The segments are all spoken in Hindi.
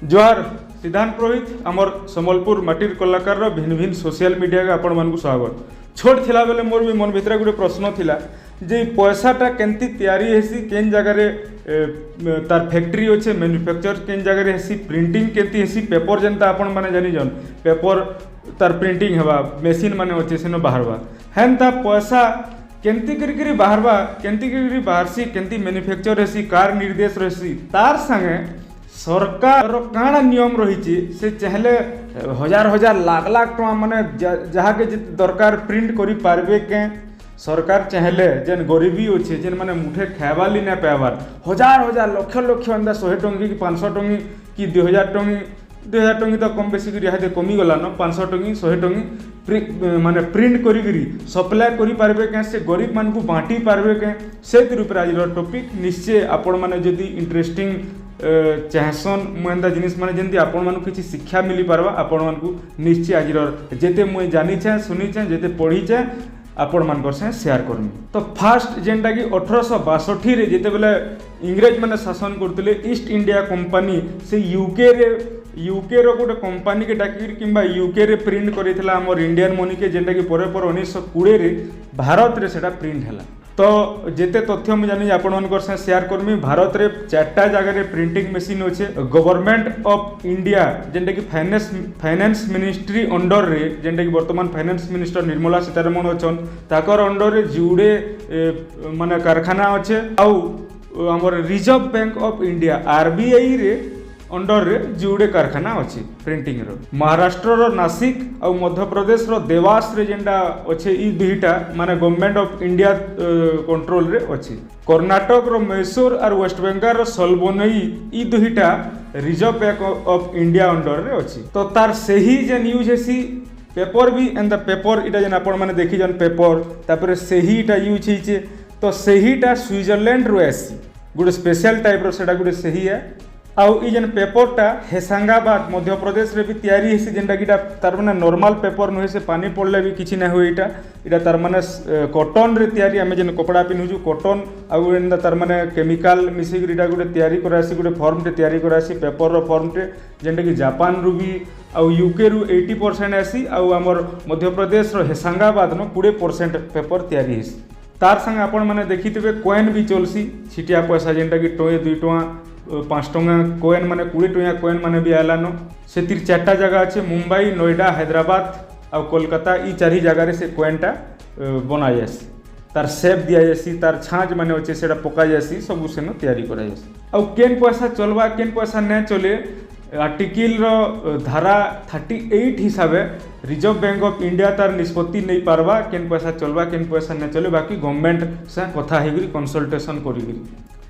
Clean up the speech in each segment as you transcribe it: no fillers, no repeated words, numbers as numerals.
जोहार सिद्धांत पुरोहित आमर संबलपुर माटिर कलाकार भिन्न भिन्न सोशल मीडिया के आपण मानकु स्वागत। छोट थिला बेले मोर भी मन भितर गोटे प्रश्न थिला जे पैसाटा केंती तैयारी हेसी केन जगह रे तार फैक्ट्री अच्छे मैन्युफैक्चर केन जगह रे हेसी प्रिंटिंग केंती हेसी पेपर जनता आपण माने जानि जन पेपर तार प्रिंटिंग हेबा मशीन माने अच्छे सेनो बाहरबा हेनता पैसा केंती करी बाहरबा केंती करी बाहरसी केंती मैन्युफैक्चर हेसी कार निर्देश रहसी तार संगे सरकार काଣା नियम रही से चाहले हजार हजार लाख लाख टका माने जहाँ के दरकार प्रिंट करी पारबे के सरकार चाहले जेन गरीबी अच्छे जेन माने मुठे खाइबाली ना पाइबार हजार हजार लक्ष लक्ष अंदा 100 टंकी कि 500 टंकी कि 2000 टंकी तो कम बेसी करी हाथे कमी गला न 500 टंकी 100 टंकी माने प्रिंट करी सप्लाय करी पारबे के से गरीब मान को बांटी पारबे के से ऊपर आज टॉपिक निश्चय आपण माने जदी इंटरेस्टिंग चाहसन मुझे जिनिस माने जंती आपण मानू किसी शिक्षा मिली पारबा आपण मानकू निश्चय आज जेते मुझे जानी छे सुनी छे जेते पढ़ी छे आपण मानकर से शेयर करमी। तो फास्ट जेनटा कि 1862 रे जेते बेले इंग्रेज माने शासन करतले ईस्ट इंडिया कंपनी से यूके रो गोटे कंपनी के डाकी किंबा यूके रे प्रिंट करितला हमर इंडियन मनी के जेनटा कि पर 1920 रे भारत रे सेटा प्रिंट हला। तो जेते तथ्य मुझे जानी आपण मानकर से शेयर करमी। भारत रे 4टा जगह रे प्रिंटिंग मशीन अच्छे गवर्नमेंट ऑफ इंडिया जेनटा कि फाइनेंस मिनिस्ट्री अंडर रे जेनटा कि वर्तमान फाइनेंस मिनिस्टर निर्मला सीतारमण अछन ताकर अंडर रे जुड़े माने कारखाना अच्छे आउ हमर Reserve Bank of India RBI रे अंडर रे जुड़े कारखाना अच्छे प्रिंटिंग रो। महाराष्ट्र रो नासिक और मध्य प्रदेश रो देवास रे जेंडा अच्छे ई दुईटा माने गवर्नमेंट ऑफ इंडिया कंट्रोल रे अच्छे। कर्नाटक रो मैसूर और वेस्ट बंगाल रो सलबोनई ई दुईटा reserve Bank of India under रे अच्छे। तो तार सही जेन यूज हेसी पेपर भी एंड द पेपर इटा जेन आपण माने देखि जन पेपर तापर सही इटा यूज हेचे। तो सहीटा स्विट्जरलैंड रो आसी गोटे स्पेशल टाइप रो सेटा गोटे सही है आउ ई जेन पेपरटा हेसांगाबाद मध्य प्रदेश रे भी तैयारी हेसी जेनटा कि तार माने नॉर्मल पेपर नुहे से पानी पड़ले भी किछि ना होय इटा तार माने कॉटन रे तैयारी आमे जेन कपड़ा पिनुजु कॉटन आउ एंदा तार माने केमिकल मिसी इटा गोटे तैयारी करासी गोटे फॉर्म टे तैयारी करासी पेपर रो फॉर्म टे जेनटा कि जापान रु भी आउ यूके रु 80% आसी आउ हमर मध्य प्रदेश रो हेसांगाबाद न 20% पेपर तैयारी हेसी। तार संग आपण माने देखिथिबे कॉइन भी चलसी छिटिया पैसा जेनटा कि 2 टका 5 टका कॉइन माने 20 टका कॉइन माने भी आलानो से 4टा जगह अच्छे मुंबई नोएडा हैदराबाद और कोलकाता ई 4 जगह रे से कॉइनटा बना जासी तार शेप दिया जासी तार छाँच माने अच्छे सेटा पका जासी सब सेन तैयारी करा जासी। आउ केन पैसा चलबा केन पैसा न चले आर्टिकल रो धारा 38 हिसाब रिजर्व बैंक ऑफ इंडिया तार निष्पत्ति नहीं पारबा केन पैसा चलबा केन पैसा न चले बाकी गवर्नमेंट से कथा हेगरी कंसल्टेशन करिगरी।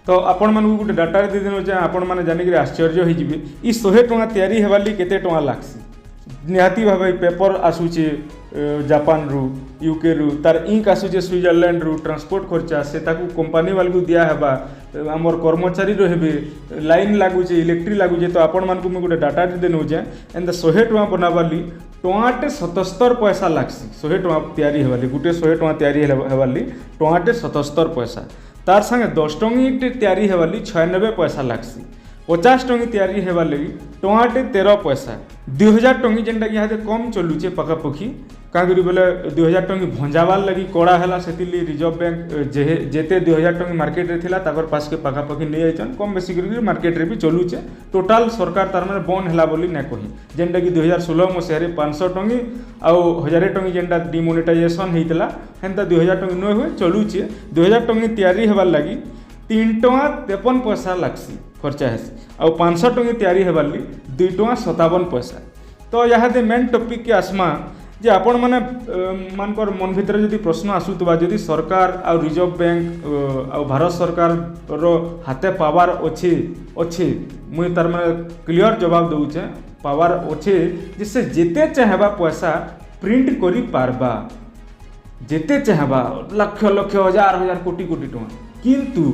तो आपण मानकु गोटे डाटा दे देनो जे आपण माने जानि कि आश्चर्य होई जिवे ई 100 टका तैयारी हेबाली केते टका लागसी निहाती भाबे पेपर आसुचे जापान रु यूके रु तार इंक आसुचे स्विट्जरलैंड रु ट्रांसपोर्ट खर्चा से ताकू कंपनी वालू दिया हेबा हमर कर्मचारी रहे लाइन लागुचे इलेक्ट्रिक लागुचे। तो आपण मानकु मैं गोटे डाटा दे देनो जे एंड 100 टका बनाबाली टोटे 77 पैसा लागसी 100 टका तैयारी हेबाली गुटे 100 टका तैयारी हेबाली टोटे 77 पैसा तार संगे 10 टंकी तैयारी हेबाली 96 पैसा लागसी 50 टंकी तैयारी हेबा लगी टोटे 13 पैसा 2000 टंकी जेनटा कि यहाँ कम चलुचे पखापखी क्या करी बोले 2000 टंकी भंजावार लगी कड़ा है से रिजर्व बैंक जेते 2000 टंकी मार्केट रे थिला ताकर पास के पखापखी नहीं आइछन कम बेसी करी मार्केट रे भी चलुचे टोटाल सरकार तार माने बंद हैला बोली ना कही जेनटा कि 2016 मसीह रे 500 टंकी आउ 1000 टंकी जेनटा डिमोनेटाइजेशन हेतिला हेंता 2000 टंकी न हुए चलुचे 2000 टंकी तैयारी हेबार लगी 3 टका 53 पैसा लागसी खर्चा है आउ 500 टंकी तैयारी हेबार लगी 2 टका 57 पैसा। तो यहाँ दे मेन टॉपिक के आसमा जे आपण माने मानकर मन भितर जदि प्रश्न आसुतबा जदि सरकार आ रिजर्व बैंक आ भारत सरकार रो हाथे पावर अच्छे मुई तार माने क्लियर जवाब दउचे पावर अच्छे जिससे जेते चाहबा पैसा प्रिंट करी पारबा जेते चाहबा लक्ष लक्ष हजार हजार कोटी कोटी टका किंतु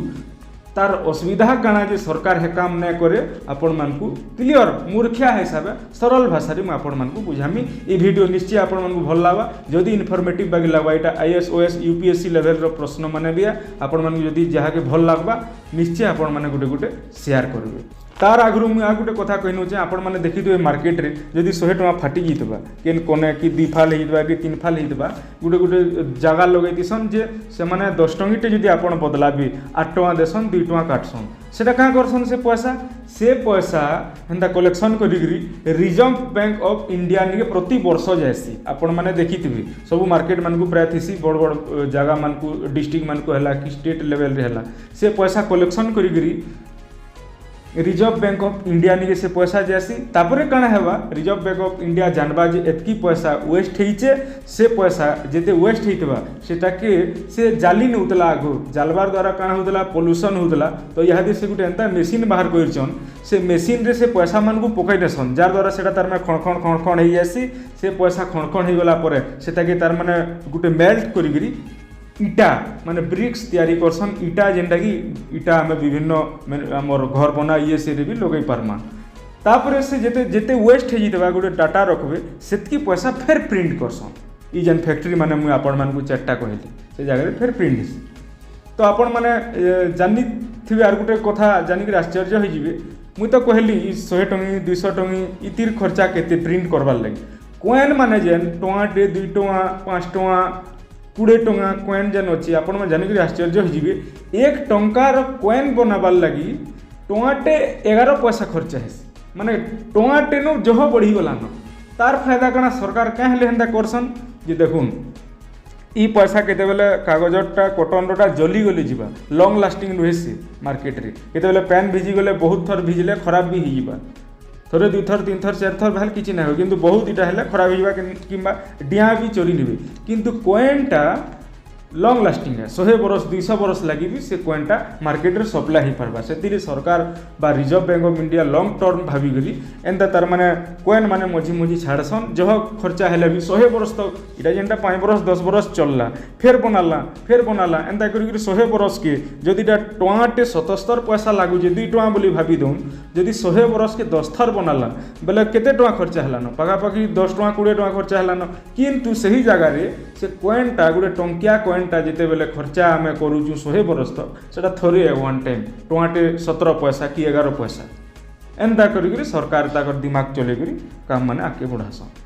तार असुविधा काना जे सरकार हे काम न करे आपण मानकु क्लियर मूर्खिया हिसाब सरल भाषा रे आपण मानकु बुझामी। ए वीडियो निश्चय आपण मानकु भल लागा जदि इनफॉर्मेटिव बागी लागबा एटा आईएएस ओएस यूपीएससी लेवल रो प्रश्न माने बिया आपण मानकु जदि जहा के भल लागबा निश्चय आपण माने गुटे गुटे शेयर करबे। तार आगु मुझे आ गोटे कथा कही नौचे आपण मैंने देखिए मार्केट रे जदि 100 टଙ୍କା फाटी जाइतबा केन कोने कि 2 फाल होइतबा कि 3 फाल होइतबा गोटे गोटे जगह लगैतिसन जे से माने 10 टंगीटे जदि आपण बदलाबी 8 टଙ୍କା देसन 2 टଙ୍କା काटसन सेटा कहाँ करसन से पैसा हेन्ता कलेक्शन करिगिरी रिजर्व बैंक ऑफ इंडिया निके प्रति वर्ष जायसी आपण माने देखिथिबे सब मार्केट मानकु प्राय थिसी बड़ बड़ जगह मानकु डिस्ट्रिक्ट मानकु हला कि स्टेट लेवल रे हला से पैसा कलेक्शन करिगिरी रिजर्व बैंक ऑफ इंडिया निके से पैसा जासी तापरे काना हेबा रिजर्व बैंक ऑफ इंडिया जानबा जे एतकी पैसा वेस्ट हेइचे से पैसा जेते वेस्ट हेइतबा सेटा के से जाली नउतला आगो जालबार द्वारा काना होतला पोल्यूशन होतला तो यहादी से गुटे एंता मशीन बाहर करछन से मशीन रे से पैसा मानकु पकई देसन जार द्वारा सेटा तार में खण खण हेइ जासी से पैसा खण हेइ गला परे सेटा के तार माने गुटे मेल्ट करिगिरी इटा माने ब्रिक्स तैयारी करसन इटा जेनटा कि इटा हमें विभिन्न आमर घर बना ये से भी लगे पारमा तापरे से जेते जेते वेस्ट हे जितबा गोटे डाटा रखबे सेतकी पैसा फेर प्रिंट करसन ई जेन फैक्ट्री माने मुई आपण मानकु चारटा कहली से जगह रे फेर प्रिंट हिस तो आपण माने जानि थिबे आर गोटे कथा जानि कि आश्चर्य होई जिवे मुई तो कहली 100 टंगी 200 टंगी इतिर खर्चा केते प्रिंट करबार लागि कॉइन माने जेन टोंगाटे 2 टंगा 5 टंगा 20 टंका कॉइन जेन अच्छी आपण में जानिक आश्चर्य होइजिबे 1 टंकार कॉइन बनाबार लगी टंगाटे 11 पैसा खर्च है माने टंगाटे नो जह बढ़ी गलान तार फायदा कना सरकार कहाँ हेले हेन्ता करसन जे देखुन ई पैसा केते बेले कागजटा कॉटनटा जली गली जीवा लॉन्ग लास्टिंग रहे से मार्केट रे केते बेले पैन भिजी गले बहुत थर भिजले खराब भी ही जीवा थोड़े 2 थर 3 थर 4 थर भाल किछि ना हो किंतु बहुत इटा हेला खराब होइबा किंबा डिया भी चोरी नेबे किंतु कॉइनटा लॉन्ग लास्टिंग है 100 बरस 200 बरस लगी भी से कॉइनटा मार्केट रे सप्लाई ही परबा सेतिरे सरकार बा reserve Bank of India long term भाभी गली एंता तार माने कॉइन माने मझी मझी छाड़सन जह खर्चा हेले भी 100 बरस तो इटा जेनटा 5 बरस 10 बरस चलला फिर बनाला एंता करी 100 बरस के जदिटा टंगाटे 77 पैसा लागु जे 2 टंगा बोली भाभी दउन जदि 100 बरस के 10 थर बनाला बेले केते टंगा खर्चा हेलान पागापाखि 10 टंगा 20 टंगा खर्चा हेलान किंतु सही जगह रे से कॉइनटा गुटे टंकिया कॉइनटा जिते बेले खर्चा आमे करूछु 100 बरस तो सेटा थोरे वन टाइम टंगाटे 17 पैसा कि 11 पैसा एंता करी सरकार ताकर दिमाग चले करी काम माने आके बढ़ासन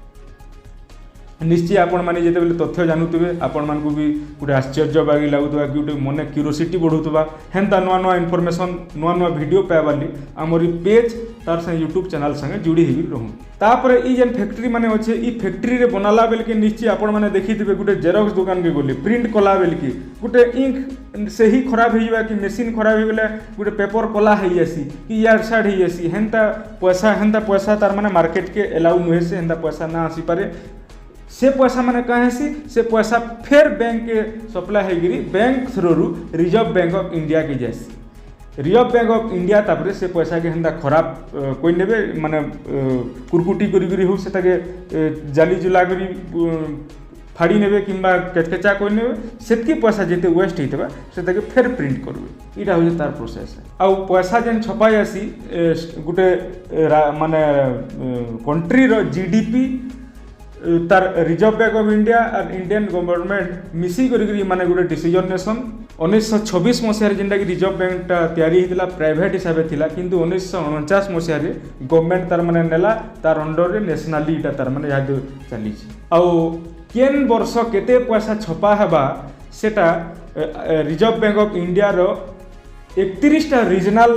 निश्चय आपण माने जेते बेले तथ्य जानुतबे आपण मानकु भी गुटे आश्चर्य बागी लागुतबा कि गुटे मने क्यूरियोसिटी बढ़ुतबा हेंता नुआ नुआ इन्फॉर्मेशन नुआ नुआ वीडियो पाइबाली हमरी पेज तार संगे यूट्यूब चैनल संगे जुड़ी ही रहूँ तापर ई जेन फैक्ट्री माने अच्छे ई फैक्ट्री रे बनाला बेल के निश्चय आपण माने देखिथिबे गुटे जेरॉक्स दुकान के गली प्रिंट कला बेल की गुटे इंक से ही खराब हो जावा कि मशीन खराब हो गले गुटे पेपर कला हो जासी कि यार साइड हो जासी हेंता पैसा तार माने मार्केट के अलाउ नुहे से हेंता पैसा ना आसी पारे से पैसा माने कहाँ से पैसा फिर बैंक के सप्लाई होगी bank through reserve Bank of India के जासी रिजर्व बैंक ऑफ इंडिया तापरे से पैसा के हेंता खराब कोई नेबे माने कुरकुटी करी हो से जाली जुला करी फाड़ी नेबे किंबा केचकेचा कोई नेबे सेतकी पैसा जेते वेस्ट होइतबा से फिर प्रिंट करबे इटा हो तार प्रोसेस है आ पैसा जेन छपाई आसी गुटे माने कंट्री रो जीडीपी तार रिजर्व बैंक ऑफ इंडिया और इंडियन गवर्नमेंट मिसी करी माने गोटे डिसीजन नेसन 1926 मसीह जेनटा कि रिजर्व बैंकटा तैयारी होता प्राइवेट हिसाब से थिला किंतु 1949 मसीह गवर्नमेंट तार माने नेला तार अंडर रे नेशनली इटा तार माने याद चली आउ केन वर्ष केते पैसा छपा हेबा सेटा रिजर्व बैंक ऑफ इंडिया रो 31टा रीजनल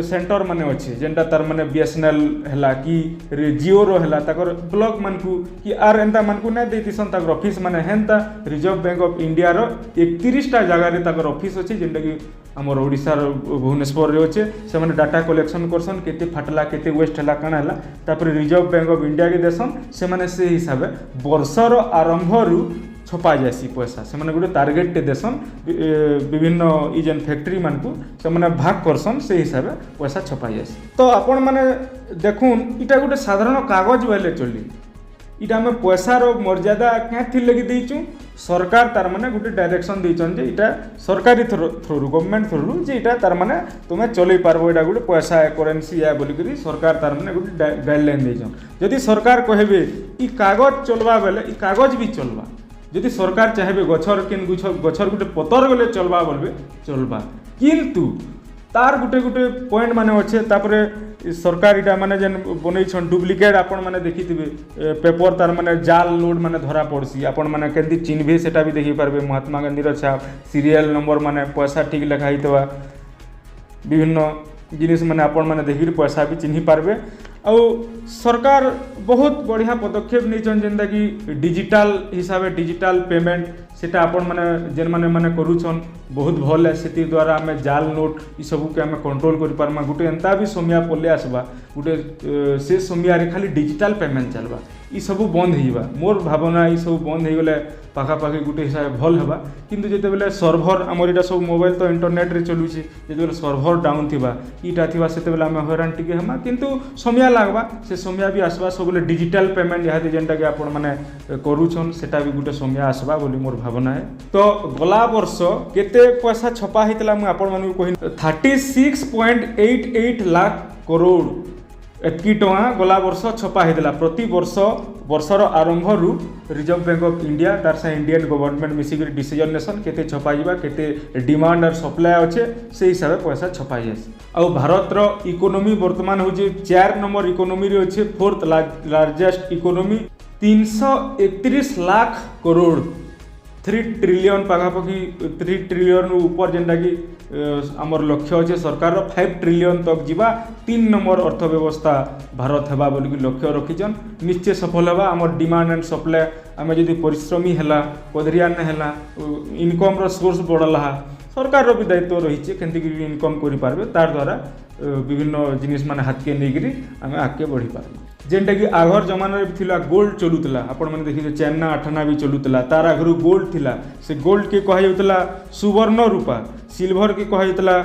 सेंटर माने अच्छे जेनटा तार माने बीएसएनएल हैला कि जियो रो हैला ताकर ब्लॉक मानकु कि आर एंता मानकु नै देतिसन ताकर ऑफिस माने हेंता रिजर्व बैंक ऑफ इंडिया रो 31टा जगह रे ताकर ऑफिस अच्छे जेनटा कि हमर ओडिसा रो भुवनेश्वर रे अच्छे से माने डाटा कलेक्शन करसन केते फाटला केते वेस्ट हैला काना हैला तापर रिजर्व बैंक ऑफ इंडिया के देसन से माने से हिसाबे वर्ष रो आरंभ रु छपा जासी पैसा से माने गोटे टारगेट टे देसन विभिन्न ई जेन फैक्ट्री मानकु से माने भाग करसन से हिसाब पैसा छपा जासी तो आपण माने देखुन इटा गोटे साधारण कागज वाले चली इटा में पैसा रो मर्यादा क्या थी लगी देइचु सरकार तार माने गोटे डायरेक्शन देइचन जे इटा सरकारी थ्रू गवर्नमेंट थ्रू जे इटा तार माने तुमे चलै पारबो इटा गोटे पैसा करेंसी या बोली करी सरकार तार माने गोटे गाइडलाइन देइचन जदि सरकार कहबे ई कागज चलबा बेले ई कागज भी चलबा जदि सरकार चाहे गछर केन गछर गोटे पतर गले चलबा बोलबे चलबा किंतु तार गुटे गुटे पॉइंट माने अच्छे तापरे सरकार इटा माने जेन बनैछन डुप्लिकेट आपण माने देखिथिबे पेपर तार माने जाल लोड माने धरा पड़सी आपण माने केंती चिन्हबे सेटा भी देखि पारबे महात्मा गांधी रो छाप सीरियल नंबर माने पैसा ठीक लिखा हितवा विभिन्न जिनिस माने आपण माने देखि पैसा भी चिन्हि पारबे आउ सरकार बहुत बढ़िया पदक्षेप नहीं जेनता कि डिजिटल हिसाब से डिजिटल पेमेंट सेटा आपण माने जेन माने करूछन बहुत भल है से द्वारा आम जाल नोट ये सब के आम कंट्रोल कर पार्मा गोटे एंता भी समय पलि आसबा गोटे से समय खाली डिजिटल पेमेंट चलबा ये सब बंद होगा मोर भावना ये सब बंद हो गले पाखापाखि गोटे हिसाब से भल होगा किंतु जिते बेले सर्भर आमर यहाँ सब मोबाइल तो इंटरनेट रे चलुची जिते सर्भर डाउन थिबा ईटा थिबा सेते बेले आम हैरान टिके हमा किंतु समय लागबा से समय भी आसबा सब डिजिटल पेमेंट यहाँ जेनटा कि आपण माने करूछन सेटा भी गोटे समय आसबा बोली मोर भावना है। तो गला वर्ष केते पैसा छपा हितला मु आपण मानू कहि 36.88 लाख करोड़ एतकी टଙ୍କା गला वर्ष छपा होता प्रति वर्ष वर्षर आरंभ रु रिजर्व बैंक ऑफ इंडिया तार से इंडियन गवर्नमेंट मिसिक डिसीजन नेसन केते छपाइबा केते डिमांड और सप्लाई अच्छे से हिसाब से पैसा छपाई आस आ भारत रो इकोनॉमी वर्तमान हो 4 नंबर इकोनॉमी रे अच्छे 4th largest economy 331 lakh crore 3 trillion पाखापाखि 3 ट्रिलियन ऊपर जेनटा कि आमर लक्ष्य अच्छे सरकार 5 ट्रिलियन तक जीवा 3 नंबर अर्थव्यवस्था भारत हेबा बोली लक्ष्य रखीचन निश्चय सफल हेबा आमर डिमांड एंड सप्लाई आम जदि परिश्रमी हैला पदरियान हैला इनकम रो सोर्स बढ़ला सरकार भी दायित्व रही केमती इनकम करि पारबे तार द्वारा विभिन्न जिनिस माने हाथ के नहीं आम आगे बढ़ी पारबे जेनटा कि आगर जमाना रे थिला गोल्ड चलुतला आपण माने देखि चेन्ना आठना भी चलुतला तार आगरु गोल्ड थिला से गोल्ड के कहा जाउतला सुवर्ण रूपा सिल्वर के कहा जाउतला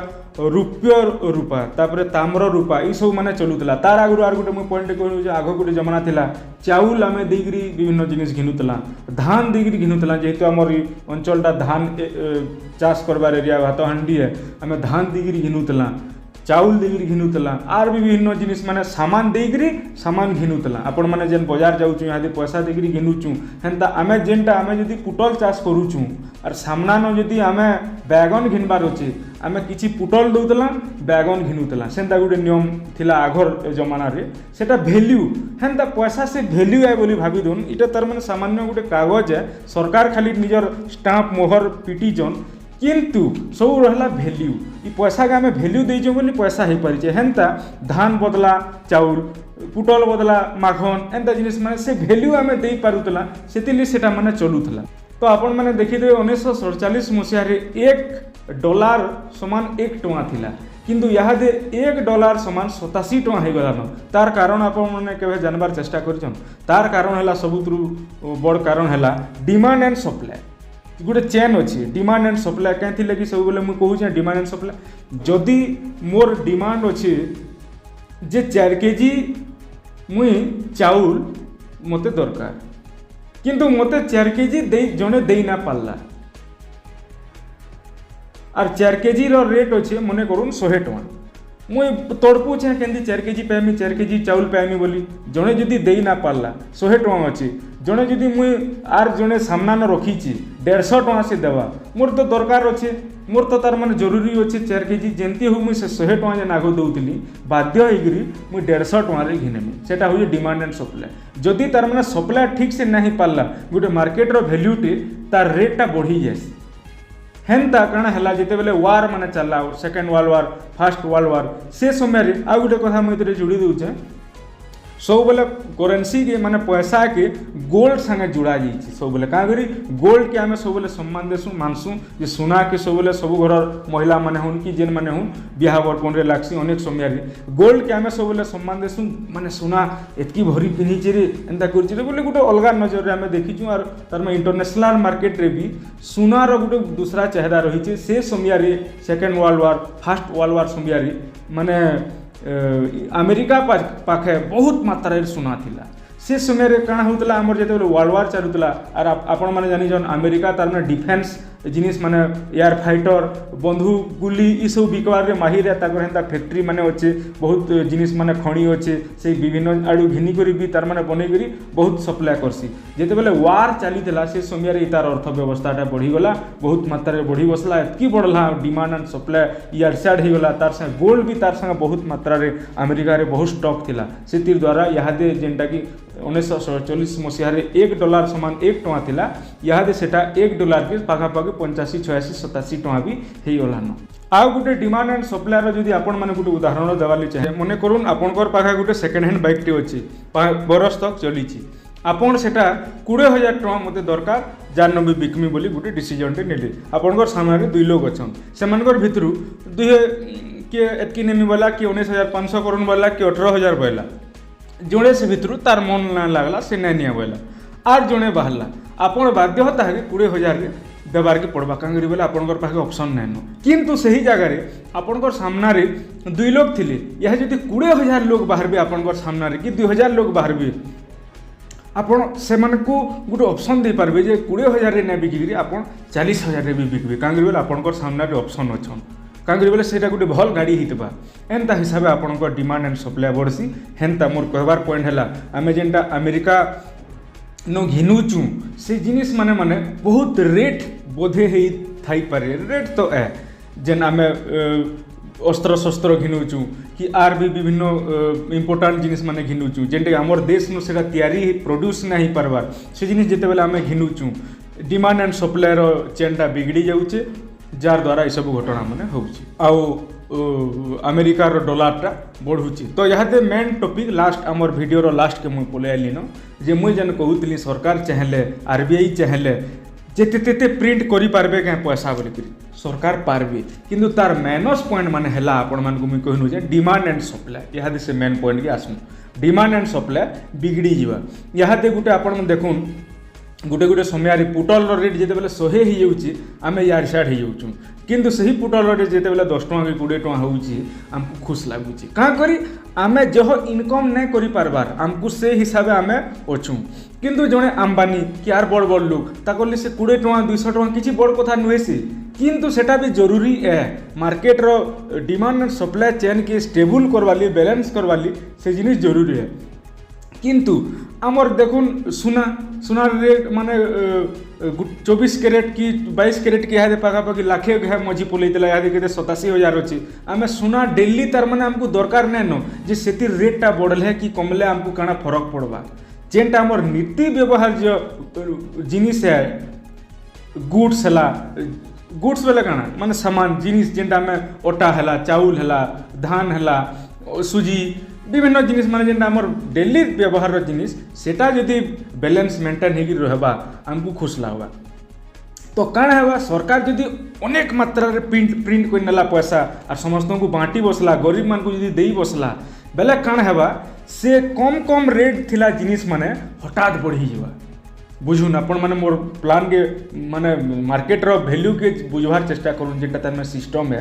रुपय रूपा तापरे ताम्र रूपा ई सब माने चलुतला तार आगरु आर गोटे मु पॉइंट कहू जे आगो गोटे जमाना थिला चाउल आमे देगिरी विभिन्न जिनिस घिनुतला धान देगिरी घिनुतला जेहेतु हमर अंचलटा धान चाष करबार एरिया भात हांडी है आमे धान देगिरी घिनुतला चाउल देगिरी घिनुतला आर भी विभिन्न जिनिस माने सामान देगिरी सामान घिनुतला आपण माने जेन बाजार जाउछु यहाँ पैसा देगिरी घिनुछु हेंता आमे जेनटा आमे जदि पुटल चाष करूछु और सामना न जदि आमे बैगन घिनबार अछि आमे किछि पुटल दउतला बैगन घिनुतला सेंता गुटे नियम थिला आघर जमाना रे सेटा वैल्यू हेंता पैसा से वैल्यू है बोली भाबी दोन इटा तार माने सामान्य गुटे कागज है सरकार खाली निजर स्टाम्प मोहर पिटिजन किंतु सब रहला वैल्यू ई पैसा के आम वैल्यू देइछो बोली पैसा हो पारिछे हेंता धान बदला चाउल पुटल बदला माखन एंता जिनिस माने से वैल्यू आम दे पारुतला सेतिली सेटा माने चलुतला। तो आपण माने देखिदे 1947 मसिया रे $1 समान 1 टଙ୍କା थिला किंतु यहाँ दे $1 समान 87 टଙ୍କା हो गलान तार कारण आपण माने केबे जानबार चेष्टा करिछन तार कारण हैला सबुतरु बड़ कारण हैला डिमांड एंड सप्लाई गोटे चेन अच्छी डिमांड एंड सप्लाई कहीं लगी सब बेले मुझे कहूँ डिमांड एंड सप्लाई जदि मोर डिमांड अच्छे जे 4 केजी मुई चाउल मते दरकार किंतु मते 4 केजी जड़े दे ना पारला और 4 केजी रो रेट अच्छे मने करूँ 100 टଙ୍କା मुई तड़पू चाहे केंदी 4 केजी पाइमी 4 केजी चाउल पाइमी बोली जड़े जदि दे ना पारला 100 टଙ୍କା अच्छी जड़े जदि मुई आर जड़े सामना न रखीची 150 टଙ୍କା से देवा मोर तो दरकार अच्छे मोर तो तार माने जरूरी अच्छे 4 केजी जेंती हो मुई से 100 टଙ୍କା जे नागो दउतली बाध्य होइगिरी मुई 150 टଙ୍କା रे घिनेमी सेटा होय डिमांड एंड सप्लाई जदि तार माने सप्लाई ठीक से नहीं पारला गोटे मार्केट रो वैल्यू टी तार रेटटा बढ़ी जाए हेंता कारण है जिते बेले वार माने चलला second world war first world war से समय रे आ गोटे कथा मुझे जोड़ी दूचे सब बेले करेन्सी के माने पैसा के गोल्ड संगे जुड़ा जाइए सब बेले क्या करी गोल्ड के आम सब बेले सम्मान देसु मानसु जे सुना के सब बेले सब घर महिला माने हुन कि जेन माने हुन बिहा बरपन रे लागसी अनेक समय रे गोल्ड के आम सब बेले सम्मान देसु माने सुना एतकी भरी पिन्हिचे रे एंता करछि रे बोले गोटे अलगा नजर रे आम देखिछु और तार में इंटरनेशनल मार्केट रे भी सुनार गोटे दूसरा चेहरा रही से समय रे second world war first world war समय रे माने अमेरिका पाखे बहुत मात्रा सुना थिला से समय रे काना होतला हमर जेते वर्ल्ड वार चलुतला और आपण माने जानि जन अमेरिका तार में डिफेंस जिनिस माने एयर फाइटर बंदूक गुली ई सब बिकबार रे माहिर है ताकर हेंता फैक्ट्री माने अच्छे बहुत जिनिस माने खणी अच्छे से विभिन्न आड़ू घिनी करी भी तार माने बनै करी बहुत सप्लाय करसी जेते बेले वार चली से समय रे तार अर्थव्यवस्थाटा बढ़ी गला बहुत मात्रा रे बढ़ी बसला एतकी बढ़ला demand and supply year side हो गला तार संग गोल्ड भी तार संग बहुत मात्रा रे अमेरिका रे बहुत स्टॉक थिला से तीर द्वारा यादे जेनटा कि 1947 मसीह $1 समान 1 टଙ୍କା थिला यादे सेटा $1 के पाखापाखि 85 86 87 टଙ୍କା भी हेई गलान आ गोटे डिमांड एंड सप्लाय रो जदि आपण माने गोटे उदाहरण देवाली चाहे मने करूँ आपणकर पाखा गोटे सेकेंड हैंड बाइक टे अच्छी बरस तक चली आपन सेटा 20,000 टଙ୍କା मते दरकार जार नबी बिकमी बोली गोटे डिसीजन टे नेले आपणकर सामने 2 लोग अछन सेमानकर भितरु दुहे के एतकी नेमी वाला कि 19,500 करोड़ वाला कि 18,000 बोला जड़े से भितर तार मन ना लगला से नहीं निया बोला आर जड़े बाहरला आपन बाध्य होता है 20,000 देवार के पड़वा कहीं बोले आपंकर पाखे ऑप्शन नहीं न किंतु सही जगार आपंकर सामने 2 लोग थिले यह जदि 20,000 लोग बाहर आपंकर सामने कि 2,000 लोग बाहर आपण से गोटे ऑप्शन दे पारबे जे 20,000 नहीं बिकी आप 40,000 भी बिकबे कहीं बोले आपंकर सामने ऑप्शन अच्छन कहीं बोले से गोटे भल गाड़ी होता एंता हिसाब से आपंकर डिमांड एंड सप्लाय बढ़सी हेन्ता मोर कहबार पॉइंट है आम जेनटा अमेरिका न घिनुचु से जिनिस माने माने बहुत रेट बोधे ही थाई पारे रेट तो है जेन आम अस्त्र शस्त्र घिनुचु कि आर भी विभिन्न इम्पोर्टाट जिनिस माने घिनुचु जेनटे आमर देश नु सेटा तैयारी प्रोड्यूस नहीं पारबार से जिनिस जेते बेले आम घिनुचु डिमांड एंड सप्लाय रो चेनटा बिगड़ी जाउचे जार द्वारा ये सब घटना माने होउची आउ अमेरिकार डॉलरटा बढ़ुची तो यहाँ मेन टॉपिक लास्ट आमर वीडियो रो लास्ट के मुई पले आइली न जे मुई जन कहूतली सरकार चाहेले आरबीआई चाहेले जेते तेते प्रिंट करि पारबे क्या पैसा बोलिक सरकार पारबे किंतु तार माइनस पॉइंट माने हला आपण मान को मुई कहनु जे डिमांड एंड सप्लाय यहाँ से मेन पॉइंट के आसनु डिमांड एंड सप्लाय बिगड़ी जीवा यहाँ गोटे आपण देखुन गोटे गोटे समय पुटल रेट जिते बेले 100 ही जाऊँगी आम यार साइड हो जाऊँ किंतु सही पुटल रेट जिते बेले 10 टଙ୍କା कि 20 टଙ୍କା होउची हमको खुश लगुच कहाँ करी आमे जह इनकम नहीं करि पारबार हमको से हिसाब से आमे अछू किंतु जड़े अंबानी कि यार बड़ बड़ लोग ताकले से 20 टଙ୍କା 200 टଙ୍କା किसी बड़ कथा नुहे सी किंतु सेटा भी जरूरी है मार्केट रो डिमांड एंड सप्लाय चेन के स्टेबल करवाली बैलेंस करवाली से जिनिस जरूरी है किंतु आमर देखुन सुना रेट माने 24 कैरेट कि 22 कैरेट के यहाँ पाखापाखि लाखे मझी पलैला यहाँ के 87,000 अच्छी आम सुना डेली तार माने हमको दरकार नहीं न जे से रेटा बढ़ले कि कमले हमको काना फरक पड़वा जेनटा आमर नीति व्यवहार जो जिनिस है गुड्स है गुड्स बेले काना माने सामान जिनिस जेनटा आम अटा है चाउल है धान है सुजी विभिन्न जिनिस माने जेनटा आमर डेली व्यवहार जिनिस सेटा जदि बैलेंस मेंटेन होगी रहबा हमको खुश लगवा तो काण है सरकार जदि अनेक मात्रा रे प्रिंट कर नेला पैसा और समस्त को बांटी बसला गरीब मान को जदि देई बसला बेले काण है से कम रेट थिला जिनिस माने हठात बढ़ी जावा बुझुन आपण माने मोर प्लान के माने मार्केट रो वैल्यू के बुझवार चेष्टा करूँ जेनटा तार सिस्टम है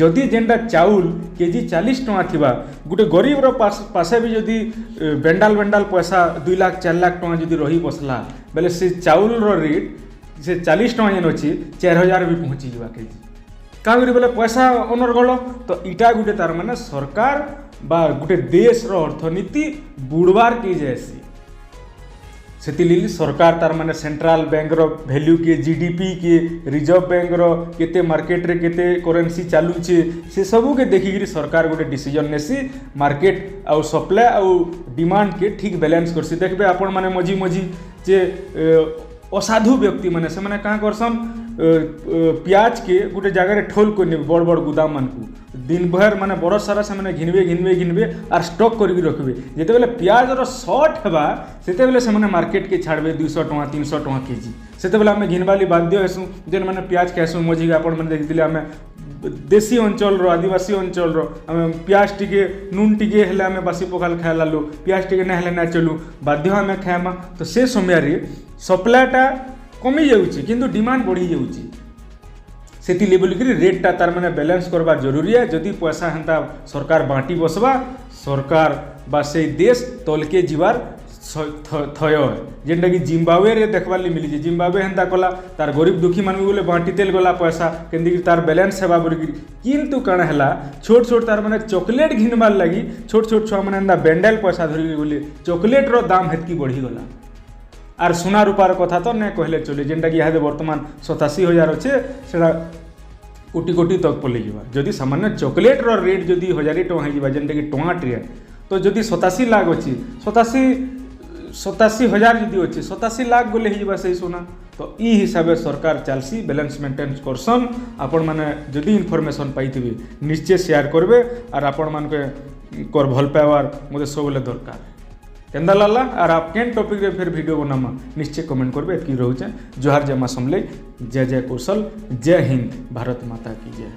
जदि जेनटा चाउल केजी 40 टଙ୍କା थिबा गोटे गरीब रो पासे भी जदि बेंडाल पैसा 2 लाख 4 लाख टଙ୍କା जदि रही बसला बेले से चाउल रो रेट से 40 टଙ୍କା जेन अच्छी 4,000 भी पहुँची जावा केजी का करी बोले पैसा अनर्गल तो इटा गोटे तार माने सरकार बा गोटे देश रो अर्थनीति बुड़वार की जैसी से सरकार तार माने सेंट्रल बैंक रो वैल्यू के जीडीपी के रिजर्व बैंक रो केते मार्केट रे केते करेंसी चालू छे से सबू के देखिकी सरकार गोटे डिसीजन नेसी मार्केट आउ सप्लाय आउ डिमांड के ठीक बैलेंस करसी देखबे आपण माने मझी जे असाधु व्यक्ति माने से माने कहाँ करसन प्याज के गोटे जगह ठोल कर बड़ बड़ गुदाम मान को दिन भर माने बरस सारा से माने घिनबे और स्टॉक करके रखबे जेते बेले प्याज रो शॉर्ट हेबा सेते बेले से माने मार्केट के छाड़बे 200 टଙ୍କା 300 टଙ୍କା केजी सेते बेले आमे घिनबाली बाध्य हेसु जेन माने प्याज खाइसु मझी आपण माने देख दिले आमे देशी अंचल रो आदिवासी अंचल रो आमे प्याज टिके नून टिके हेले आमे बासी पखाल खाइला लो प्याज टिके ना हेले ना चलू बाध्य आमे खाएमा तो से समय रे सप्लायटा कमी जाउची किंतु डिमांड बढ़ी जाउची सेति लेवल की रेटटा तार माने बैलेंस करवा जरूरी है जदि पैसा हेंता सरकार बांटी बसवा सरकार बा से देश तलके जीवार थय जेनटा कि जिम्बाब्वे रे देखबार ली मिली जिम्बाब्वे हेन्ता कला तार गरीब दुखी मान बोले बांटी तेल गला पैसा केंदी तार बैलेंस हेबा बोलिकी किंतु काण है छोट छोट तार मैंने चॉकलेट घिनबार लगी छोट छोट छुआ मैंने बैंडल पैसा धरिक बोले चॉकलेट रो दाम हेतकी बढ़ीगला आर सोना रूपार कथा तो नहीं कहले चले जेनटा कि यहाँ बर्तमान 87,000 अच्छे से कोटी कोटी तक पलि जदि सामान्य चॉकलेट रो रेट जदि 1,000 टଙ୍କା हो जेनटा कि टमाटे तो जदि 87 लाख अच्छी 87,000 जदि अच्छे 87 लाख गले हो से सोना तो ई हिसाब से सरकार चलसी बैलेंस मेंटेन करसन आपण मैंने जदि इनफॉरमेशन पाई निश्चय शेयर करबे और आपण मान कर भल पाइबार मत सब दरकार केंदा लाला और आप केन टॉपिक रे फिर वीडियो बनामा निश्चय कमेंट करबे एतकी रोचे जोहार जय मां समले जय जय कौशल जय हिंद भारत माता की जय।